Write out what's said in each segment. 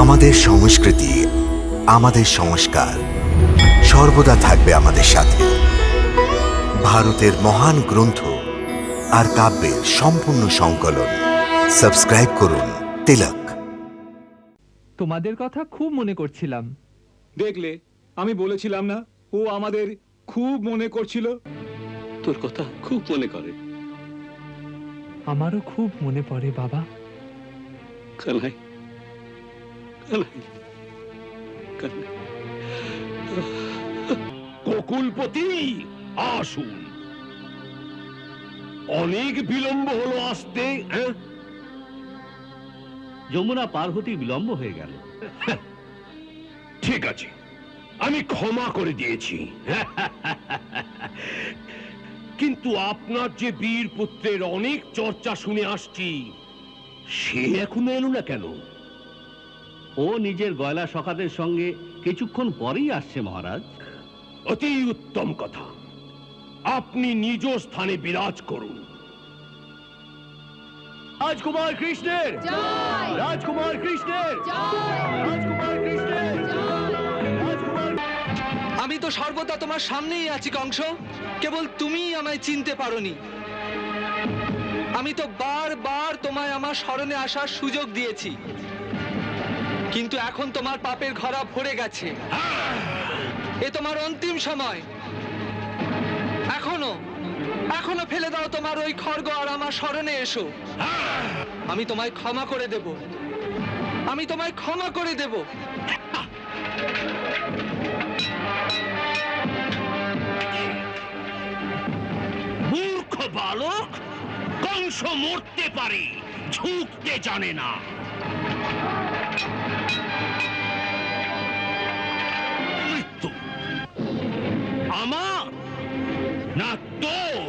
আমাদের সংস্কৃতি, আমাদের সংস্কার সর্বদা থাকবে আমাদের সাথে। ভারতের মহান গ্রন্থ আর কাব্যের সম্পূর্ণ সংকলন। সাবস্ক্রাইব করুন তিলক। তোমাদের কথা খুব মনে করছিলাম। দেখলে, আমি বলেছিলাম না ও আমাদের খুব মনে করছিল। তোর কথা খুব মনে করে। আমারও খুব মনে পড়ে বাবা। কানাই, কানাই, কানাই। গোকুলপতি আসুন। অনেক বিলম্ব হলো আসতে। যমুনা পার হতে বিলম্ব হয়ে গেল। ঠিক আছে, আমি ক্ষমা করে দিয়েছি। কিন্তু আপনার যে বীর পুত্রের অনেক চর্চা শুনে আসছি, সে এখনো এলো না কেন? ও নিজের গয়লা সখাদের সঙ্গে কিছুক্ষণ পরেই আসছে মহারাজ। অতি উত্তম কথা। আপনি নিজ স্থানে বিরাজ করুন। রাজকুমার কৃষ্ণের রাজকুমার কৃষ্ণের রাজকুমার কৃষ্ণের আমি তো সর্বদা তোমার সামনেই আছি কংস, কেবল তুমিই আমায় চিনতে পারোনি। আমি তো বারবার তোমায় আমার স্মরণে আসার সুযোগ দিয়েছি, কিন্তু এখন তোমার পাপের ঘরা ভরে গেছে। এ তোমার অন্তিম সময়। এখনো ফেলে দাও তোমার ওই খড়গ আর আমার স্মরণে এসো। আমি তোমায় ক্ষমা করে দেব, আমি তোমায় ক্ষমা করে দেব। মূর্খ বালক, কংস মরতে পারে, ঝুঁকতে জানে না। মৃত্যু আমার না তোর?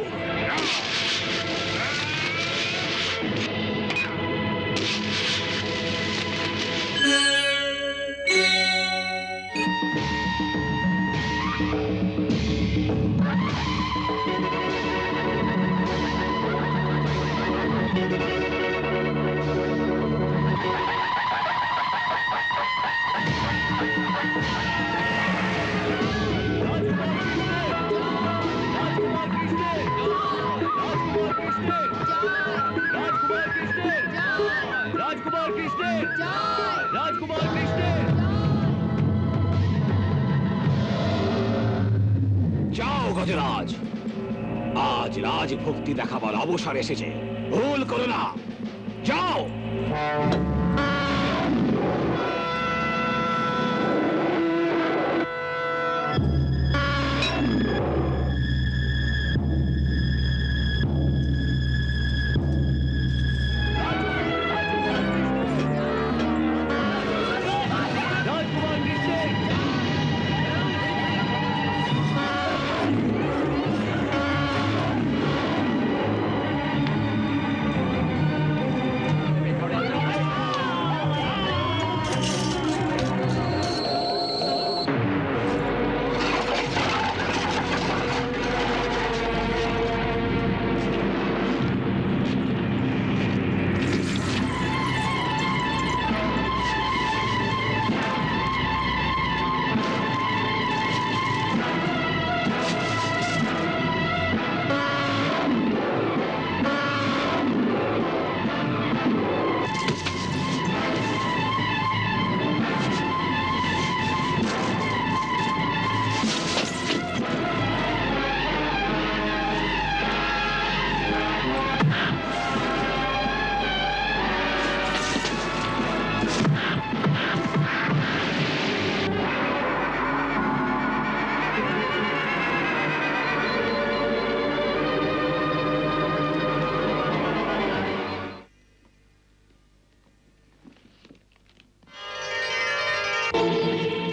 রাজকুমার কৃষ্ণের রাজকুমার কৃষ্ণের। যাও গজরাজ, আজ রাজভক্তি দেখাবার অবসর এসেছে। ভুল করো না, যাও। রাজকুমার কৃষ্ণের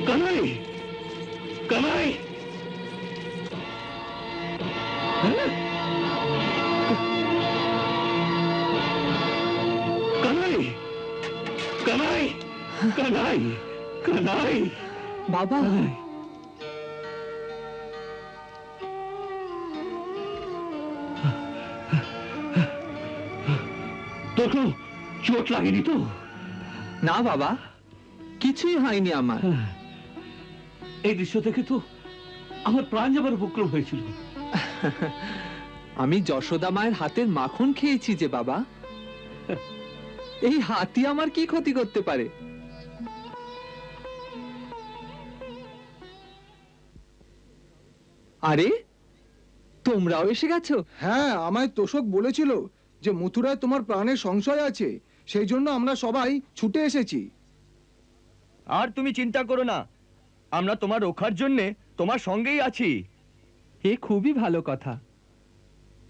কানাই, কানাই, কানাই, কানাই, কানাই, কানাই। বাবা, তোর কোনো চোট লাগেনি তো? না বাবা, কিছুই হয়নি আমার। এই দৃশ্য দেখে তো আমার প্রাণ যাবার উপক্রম হয়েছিল। আমি যশোদা মায়ের হাতের মাখন খেয়েছি যে বাবা। এই হাতি আমার কি ক্ষতি করতে পারে? আরে তোমরাও এসে গেছো? হ্যাঁ, আমায় তোষক বলেছিল যে মথুরায় তোমার প্রাণের সংশয় আছে, সেই জন্য আমরা সবাই ছুটে এসেছি। আর তুমি চিন্তা করো না, আমরা তোমার রক্ষার জন্য তোমার সঙ্গেই আছি। এ খুবই ভালো কথা,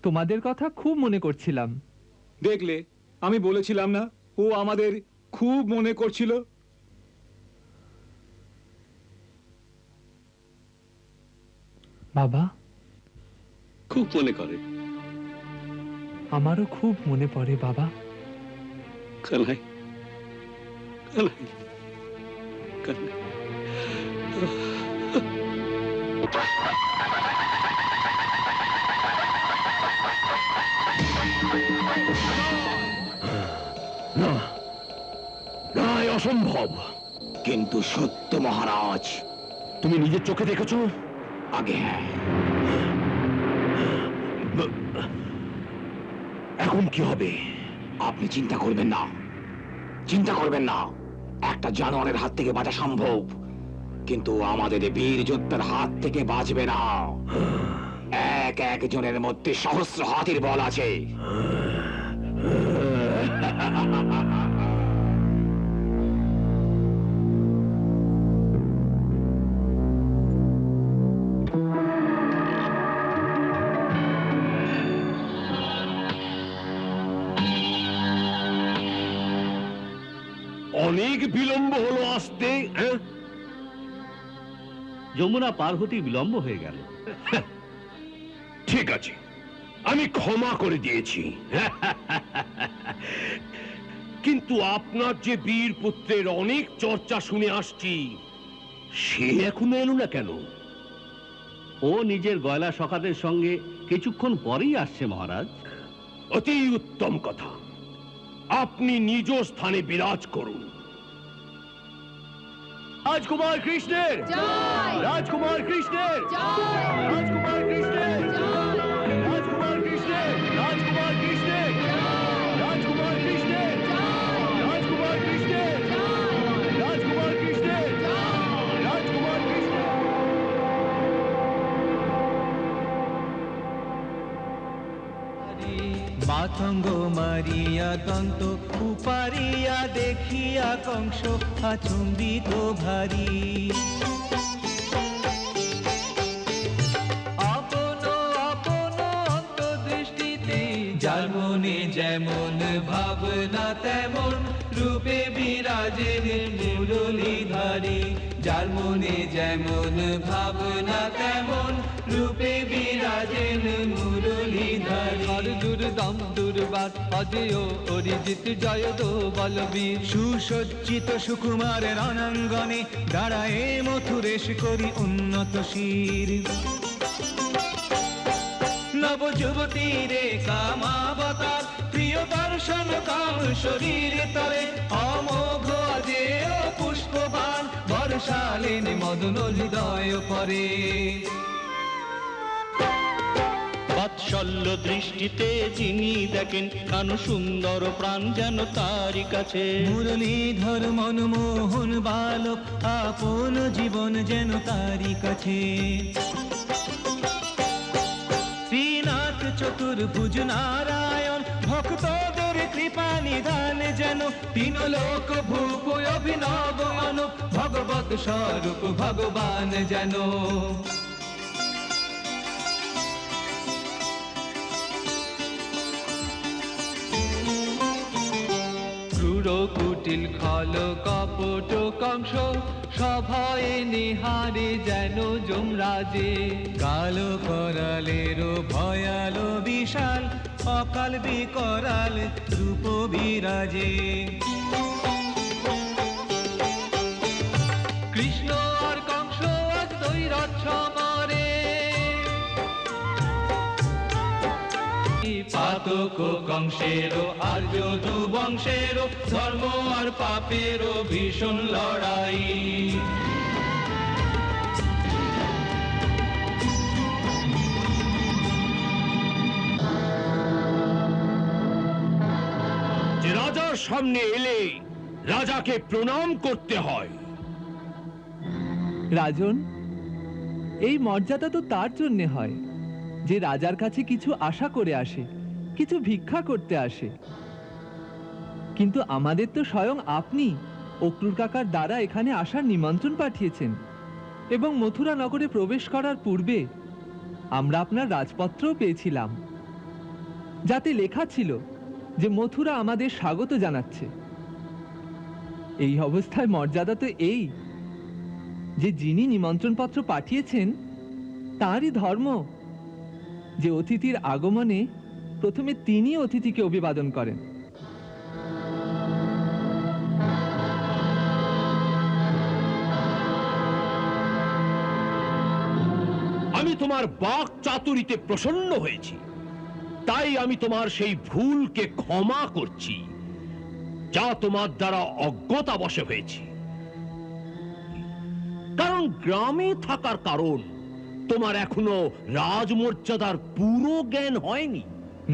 তোমাদের কথা খুব মনে করছিলাম। দেখলে, আমি বলেছিলাম না ও আমাদের খুব মনে করছিল। বাবা, খুব মনে করে। আমারও খুব মনে পড়ে বাবা। কানাই, কানাই, কানাই। না না, এ অসম্ভব। কিন্তু সত্য মহারাজ, তুমি নিজের চোখে দেখেছো? আগে হ্যাঁ। এখন কি হবে? আপনি চিন্তা করবেন না, চিন্তা করবেন না। একটা জানোয়ারের হাত থেকে বাঁচা সম্ভব, কিন্তু আমাদের বীর যোদ্ধার হাত থেকে বাঁচবে না। এক একজনের মধ্যে সহস্র হাতির বল আছে। অনেক বিলম্ব হলো আসতে। যমুনা পার হতে বিলম্ব হয়ে গেল। ঠিক আছে, আমি ক্ষমা করে দিয়েছি। কিন্তু আপনার যে বীর পুত্রের অনেক চর্চা শুনে আসছি, সে এখনো এলো না কেন? ও নিজের গয়লা সখাদের সঙ্গে কিছুক্ষণ পরেই আসছে মহারাজ। অতি উত্তম কথা। আপনি নিজ স্থানে বিরাজ করুন। রাজকুমার কৃষ্ণের রাজকুমার কৃষ্ণের রাজকুমার কৃষ্ণের রাজকুমার কৃষ্ণের রাজকুমার কৃষ্ণের রাজকুমার কৃষ্ণের রাজকুমার কৃষ্ণের রাজকুমার কৃষ্ণের রাজকুমার কৃষ্ণের। মাতঙ্গ মারিয়া তন্ত উপারিয়া দেখিয়া কংস আচম্বিত ভারী। আপন আপন অন্তর্দৃষ্টিতে যার মনে যেমন ভাবনা তেমন রূপে বিরাজেন মুরলীধারী। যার মনে যেমন ভাবনা তেমন রূপে বিরাজেন মুরলীধারী। অর্জুর দম দুর্বার অজেয় অরিজিৎ জয় দো বলবীর। সুসজ্জিত সুকুমার রণাঙ্গনে দাঁড়ায় মথুরেশ করি উন্নত শির। নব যুবতীরে কামাবতার প্রিয় দর্শন কাম শরীর তরে। অমোঘ অজেয় পুষ্পবান বর্ষালেন মদন হৃদয় পরে। বাৎসল্য দৃষ্টিতে যিনি দেখেন কানু সুন্দর প্রাণ যেন তারই কাছে। মুরলীধর মনমোহন বালক আপন জীবন যেন তারই কাছে। শ্রীনাথ চতুর্ভুজ নারায়ণ ভক্তদের কৃপা নিধান যেন। তিন লোক ভূপ অভিনব মানব ভগবত স্বরূপ ভগবান যেন। কুটিল খল কপট কংস সভয়ে নিহারে যেন যমরাজে। কালো করালের ভয়ালো বিশাল অকাল বিকরাল রূপ বিরাজে। কৃষ্ণ আর কংস আজ দৈরথ সমরে। পাত ঘাতক কংসেরও আর যদু বংশেরও ধর্ম আর পাপেরও ভীষণ লড়াই। যে রাজার সামনে এলে রাজাকে প্রণাম করতে হয়। রাজন, এই মর্যাদা তো তার জন্যে হয় যে রাজার কাছে কিছু আশা করে আসে, কিছু ভিক্ষা করতে আসে। কিন্তু আমাদের তো স্বয়ং আপনি অক্রুর কাকার দ্বারা এখানে আসার নিমন্ত্রণ পাঠিয়েছেন, এবং মথুরা নগরে প্রবেশ করার পূর্বে আমরা আপনার রাজপত্রও পেয়েছিলাম, যাতে লেখা ছিল যে মথুরা আমাদের স্বাগত জানাচ্ছে। এই অবস্থায় মর্যাদা তো এই যে যিনি নিমন্ত্রণপত্র পাঠিয়েছেন তারই ধর্ম যে অতিথির আগমনে প্রথমে তিনি অতিথিকে অভিবাদন করেন। আমি তোমার বাক চাতুরিতে প্রসন্ন হয়েছি, তাই আমি তোমার সেই ভুলকে ক্ষমা করছি যা তোমার দ্বারা অজ্ঞতাবশে হয়েছে। কারণ গ্রামে থাকার কারণ তোমার এখনো রাজমর্যাদার পুরো জ্ঞান হয়নি।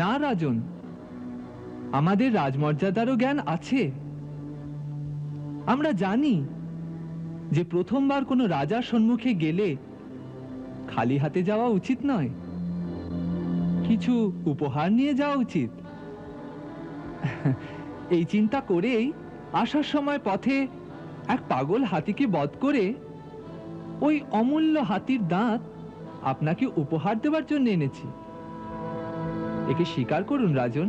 না রাজন, আমাদের রাজমর্যাদারও জ্ঞান আছে। আমরা জানি যে প্রথমবার কোনো রাজার সম্মুখে গেলে খালি হাতে যাওয়া উচিত নয়, কিছু উপহার নিয়ে যাওয়া উচিত। এই চিন্তা করেই আসার সময় পথে এক পাগল হাতিকে বধ করে ওই অমূল্য হাতির দাঁত আপনাকে উপহার দেওয়ার জন্য এনেছি। একে স্বীকার করুন রাজন।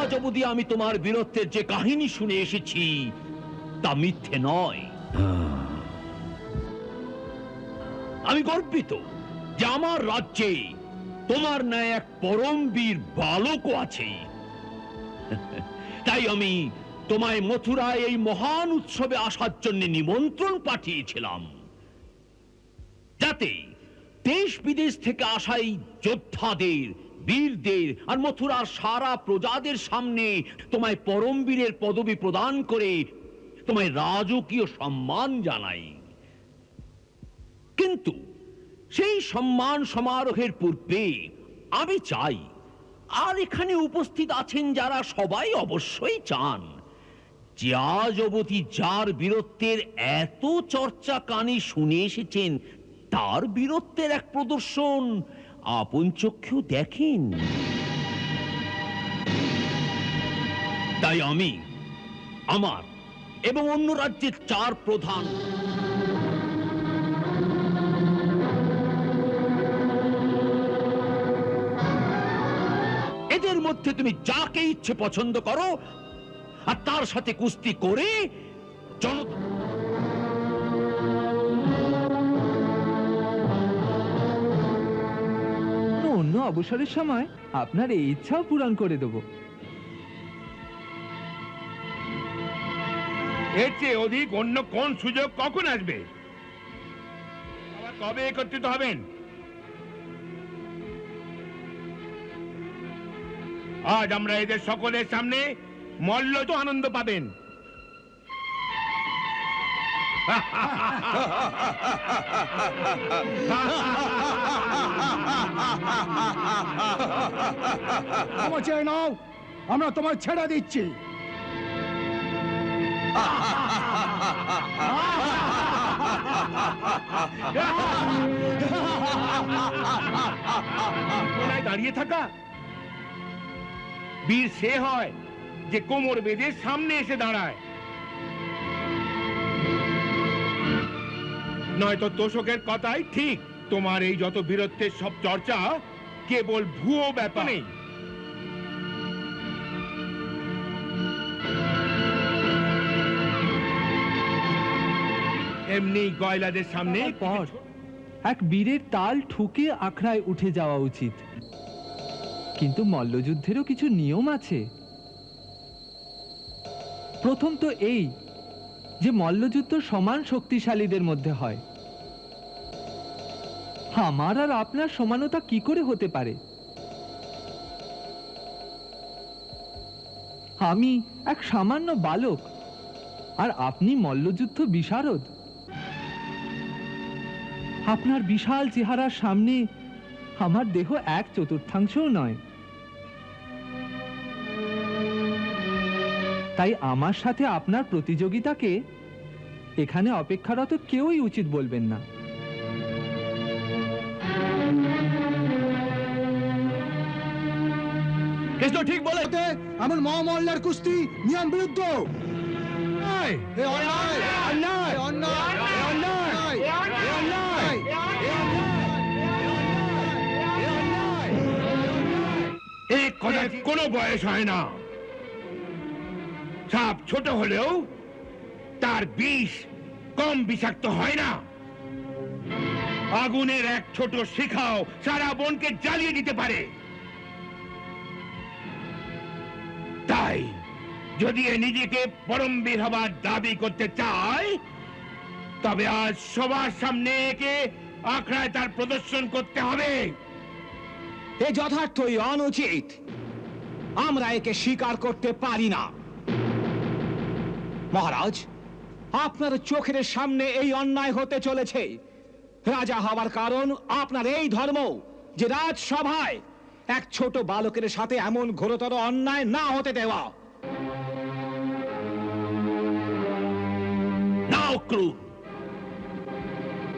আজ অবধি আমি তোমার বীরত্বের যে কাহিনী শুনে এসেছি তা মিথ্যে নয়। আমি গর্বিত যে আমার রাজ্যে তোমার ন্যায় এক পরমবীর বালকও আছে। তাই আমি তোমায় মথুরায় এই মহান উৎসবে আসার জন্য নিমন্ত্রণ পাঠিয়েছিলাম, যাতে দেশ বিদেশ থেকে আসা এই যোদ্ধাদের, বীরদের আর মথুরার সারা প্রজাদের সামনে তোমায় পরমবীরের পদবি প্রদান করে তোমায় রাজকীয় সম্মান জানাই। কিন্তু সেই সম্মান সমারোহের পূর্বে আমি চাই, আর এখানে উপস্থিত আছেন যারা সবাই অবশ্যই চান, যে আজ অবধি যার বীরত্বের এত চর্চা কানে শুনে এসেছেন তার বীরত্বের এক প্রদর্শন আপন চক্ষেও দেখেন। তাই আমি আমার এবং অন্য রাজ্যের 4 প্রধান এদের মধ্যে তুমি যাকে ইচ্ছে পছন্দ করো আর তার সাথে কুস্তি করে অন্য অবসরের সময় আপনার এই ইচ্ছাও পূরণ করে দেব। এর চেয়ে অধিক অন্য কোন সুযোগ কখন আসবে? আবার কবে একত্রিত হবেন? আজ আমরা এদের সকলের সামনে মল্ল তো আনন্দ পাবেন। ক্ষমা চেয়ে নাও, আমরা তোমায় ছেড়ে দিচ্ছি। দাঁড়িয়ে থাকা বীর সে হয় যে কোমর বেঁধে সামনে এসে দাঁড়ায়, নয়তো তোষকের কথাই ঠিক। তোমার এই যত বীরত্বের সব চর্চা কেবল ভুয়ো ব্যাপার নেই। এমনি গয়লাদের সামনে পর এক বীরের তাল ঠুকে আখড়ায় উঠে যাওয়া উচিত, কিন্তু মল্লযুদ্ধেরও কিছু নিয়ম আছে। প্রথম তো এই যে মল্লযুদ্ধ সমান শক্তিশালীদের মধ্যে হয়। আমার আর আপনার সমানতা কি করে হতে পারে? আমি এক সামান্য বালক আর আপনি মল্লযুদ্ধ বিশারদ। আপনার বিশাল চেহারার সামনে আমার দেহ 1/4 নয়। তাই আমার সাথে আপনার প্রতিযোগিতাকে এখানে অপেক্ষারত কেউই উচিত বলবেন না। কৃষ্ণ ঠিক বলে। এমন মহামল্লার কুস্তি নিয়ম বিরুদ্ধ। এ অন্যায়! অন্যায়! অন্যায়! অন্যায়! অন্যায়! এই কথার কোনো বয়স হয় না। সাপ ছোট হলেও তার বিষ কম বিষাক্ত হয় না। আগুনের এক ছোট শিখাও সারা বনকে জ্বালিয়ে দিতে পারে। তাই যদি এ নিজেকে পরমবীর হবার দাবি করতে চায়, তবে আজ সবার সামনে একে আখড়ায় তার প্রদর্শন করতে হবে। এ যথার্থই অনুচিত। আমরা একে স্বীকার করতে পারি না। মহারাজ, আপনার চোখের সামনে এই অন্যায় হতে চলেছে। রাজা হওয়ার কারণ আপনার এই ধর্ম যে রাজসভায় এক ছোট বালকের সাথে এমন ঘোরতর অন্যায় না হতে দেওয়া। না অক্রূর,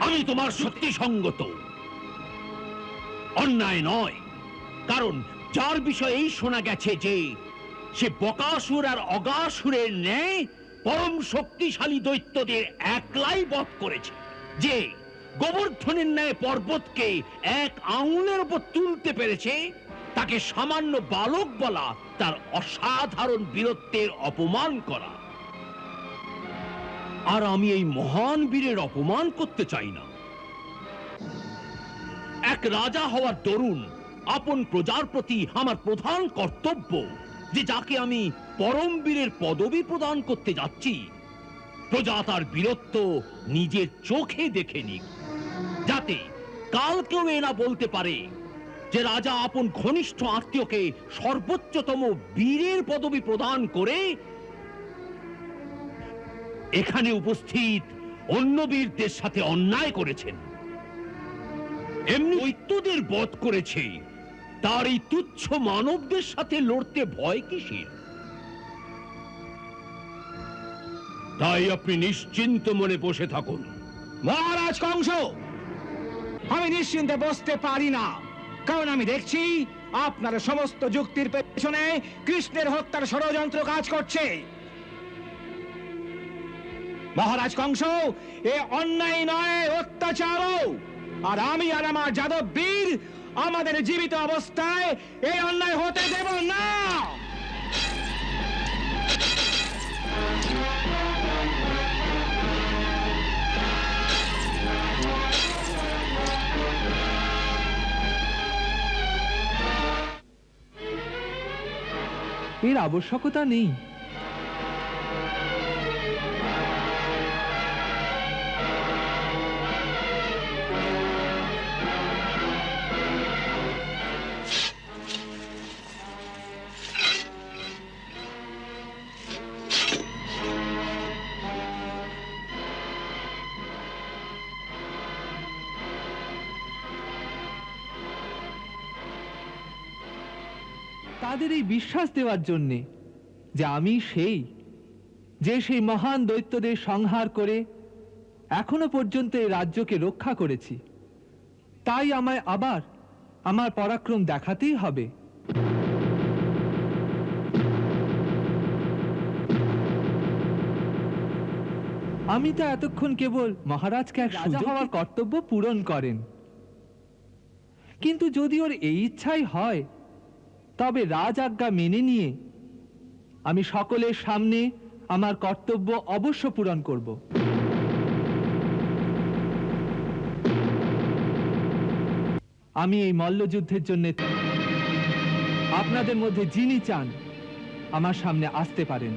আমি তোমার সত্যি সঙ্গত। অন্যায় নয়, কারণ যার বিষয়ে এই শোনা গেছে যে সে বকাসুর আর অগাসুরের ন্যায় পরম শক্তিশালী দৈত্যদের একলাই বধ করেছে, যে গোবর্ধনের ন্যায় পর্বতকে এক আঙুলের উপর তুলতে পেরেছে, তাকে সামান্য বালক বলা তার অসাধারণ বীরত্বের অপমান করা। আর আমি এই মহান বীরের অপমান করতে চাই না। এক রাজা হওয়ার দরুন আপন প্রজার প্রতি আমার প্রধান কর্তব্য যে যাকে আমি পরম বীরের পদবি প্রদান করতে যাচ্ছি, প্রজা তার বীরত্ব নিজের চোখে দেখে নিক, যাতে কাল কেউ এ না বলতে পারে যে রাজা আপন ঘনিষ্ঠ আত্মীয়কে সর্বোচ্চতম বীরের পদবি প্রদান করে এখানে উপস্থিত অন্য বীরদের সাথে অন্যায় করেছেন। এমনি দৈত্যদের বধ করেছে, তার এই তুচ্ছ মানবদের সাথে লড়তে ভয় কিসের? তাই আপনি নিশ্চিন্ত মনে বসে থাকুন। মহারাজ কংস, আমি নিশ্চিন্তে বসতে পারি না, কারণ আমি দেখছি আপনার সমস্ত যুক্তির পেছনে কৃষ্ণের হত্যার ষড়যন্ত্র কাজ করছে। মহারাজ কংস, এ অন্যায় নয়, অত্যাচারও। আর আমি আর আমার যাদব বীর আমাদের জীবিত অবস্থায় এই অন্যায় হতে দেব না। এর আবশ্যকতা নেই। তাদের এই বিশ্বাস দেওয়ার জন্যে যে আমি সেই মহান দৈত্যদের সংহার করে এখনো পর্যন্ত এই রাজ্যকে রক্ষা করেছি, তাই আমায় আবার আমার পরাক্রম দেখাতেই হবে। আমি তো এতক্ষণ কেবল মহারাজকে এক রাজা হওয়ার কর্তব্য পূরণ করেন, কিন্তু যদি ওর এই ইচ্ছাই হয় তবে রাজ আজ্ঞা মেনে নিয়ে আমি সকলের সামনে আমার কর্তব্য অবশ্য পূরণ করব। আমি এই মল্লযুদ্ধের জন্য আপনাদের মধ্যে যিনি চান আমার সামনে আসতে পারেন।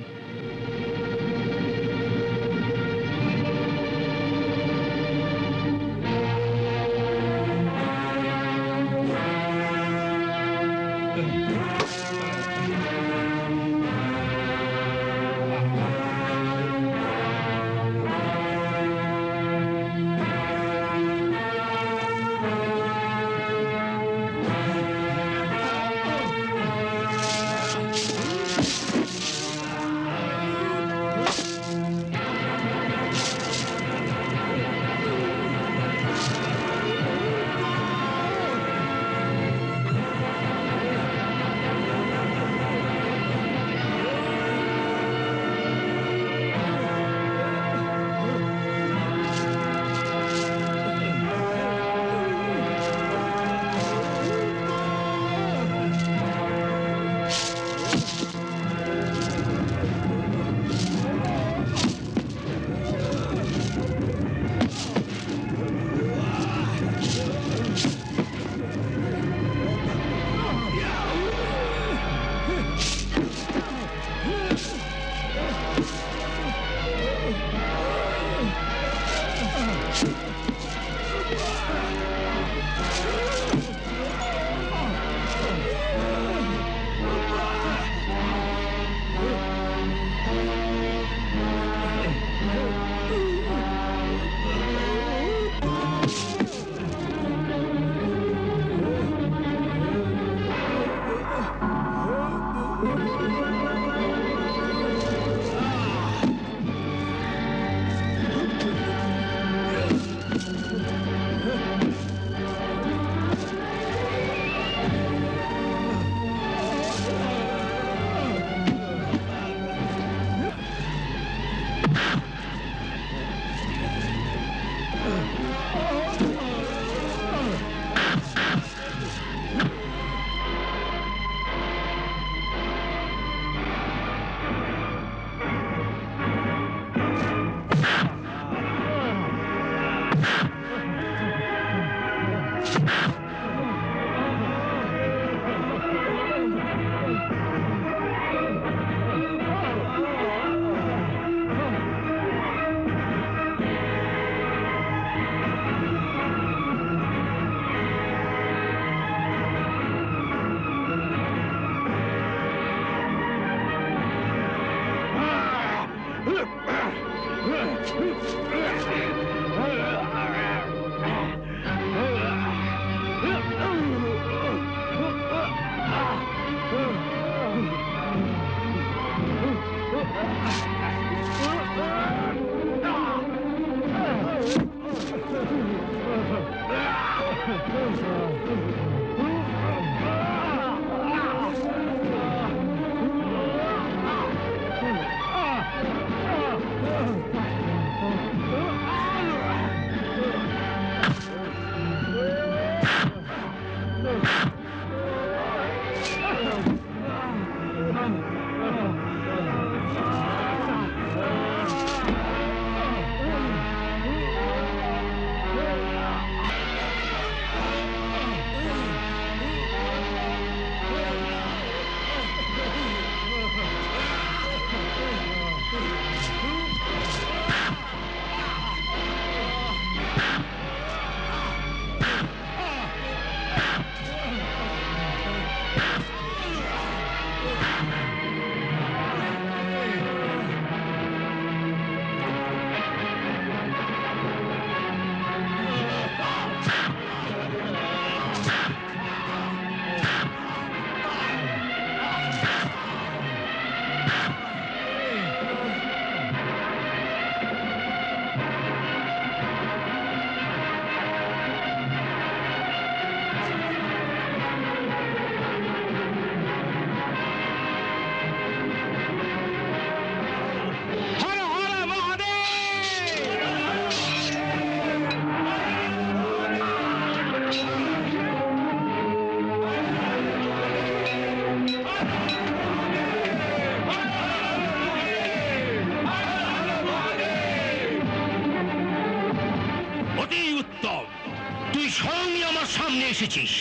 এসেছিস?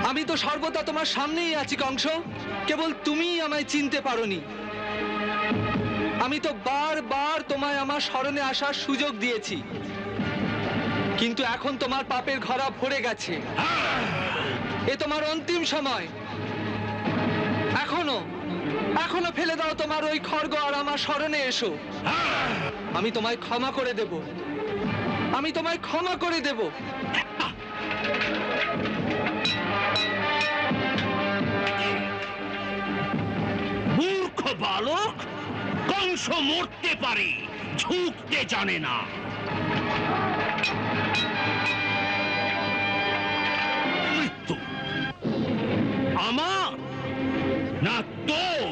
আমি তো সর্বদা তোমার সামনেই আছি কংস, কেবল তুমিই আমায় চিনতে পারোনি। আমি তো বারবার তোমায় আমার স্মরণে আসার সুযোগ দিয়েছি, কিন্তু এখন তোমার পাপের ঘরা ভরে গেছে। এ তোমার অন্তিম সময়। এখনো ফেলে দাও তোমার ওই খড়গ আর আমার স্মরণে এসো। আমি তোমায় ক্ষমা করে দেব, আমি তোমায় ক্ষমা করে দেব। মূর্খ বালক, কংস মরতে পারে, ঝুঁকতে জানে না। মৃত্যু আমার না তোর?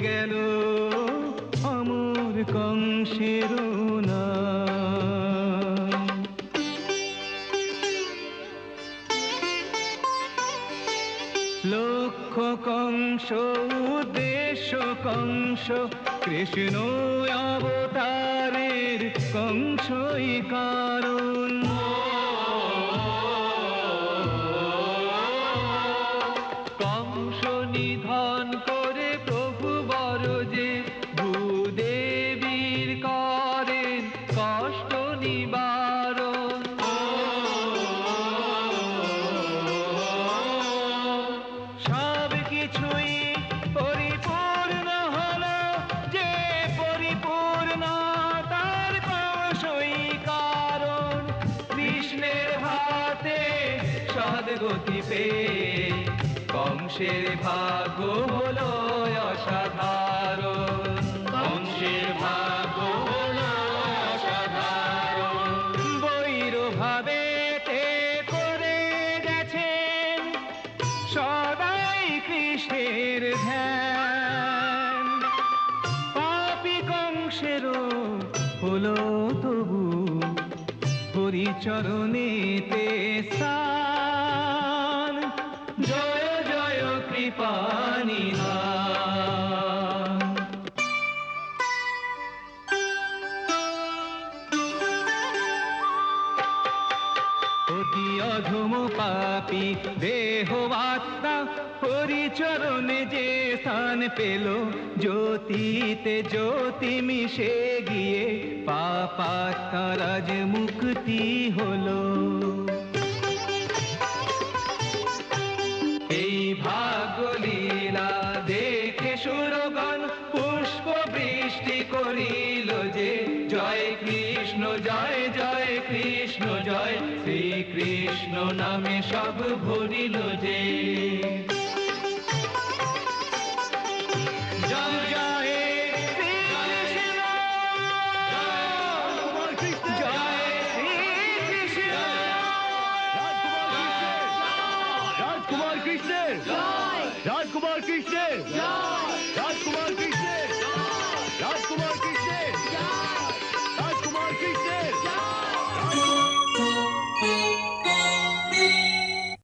গেল অমর কংসের নাম। লক্ষ কংস উদ্দেশ্য কংস কৃষ্ণ অবতারের কংসই কারণ। কংস নিধন করে প্রভু বড় যে ভূদেবীর করেন কষ্ট নিবারণ। সব কিছুই পরিপূর্ণ হলো যে পরিপূর্ণ তার কংসই কারণ। কৃষ্ণের হাতে সদ্গতি পেয়ে কংসের ভাগ্য হলো অসাধারণ। কংসের ভাগ্য হলো অসাধারণ। বৈরভাবে তে করে গেছেন সদাই কৃষ্ণের ধ্যান। পাপী কংসেরও হলো তবু হরিচরণেতে স্থান। জয় জয় কৃপানিধান। অতি অধম পাপী দেহ আত্মা হরিচরণে যে স্থান পেল, জ্যোতিতে জ্যোতি মিশে গিয়ে পাপাত্মার আজ মুক্তি হলো। এই ভাগ্য লীলা দেখে সুরগণ পুষ্প বৃষ্টি করিল যে জয় কৃষ্ণ জয় জয় কৃষ্ণ জয় শ্রীকৃষ্ণ নামে সব ভরিল যে। জয় জয় শ্রীকৃষ্ণ জয় শ্রীকৃষ্ণ। রাজকুমার কৃষ্ণের রাজকুমার কৃষ্ণের রাজকুমার কৃষ্ণের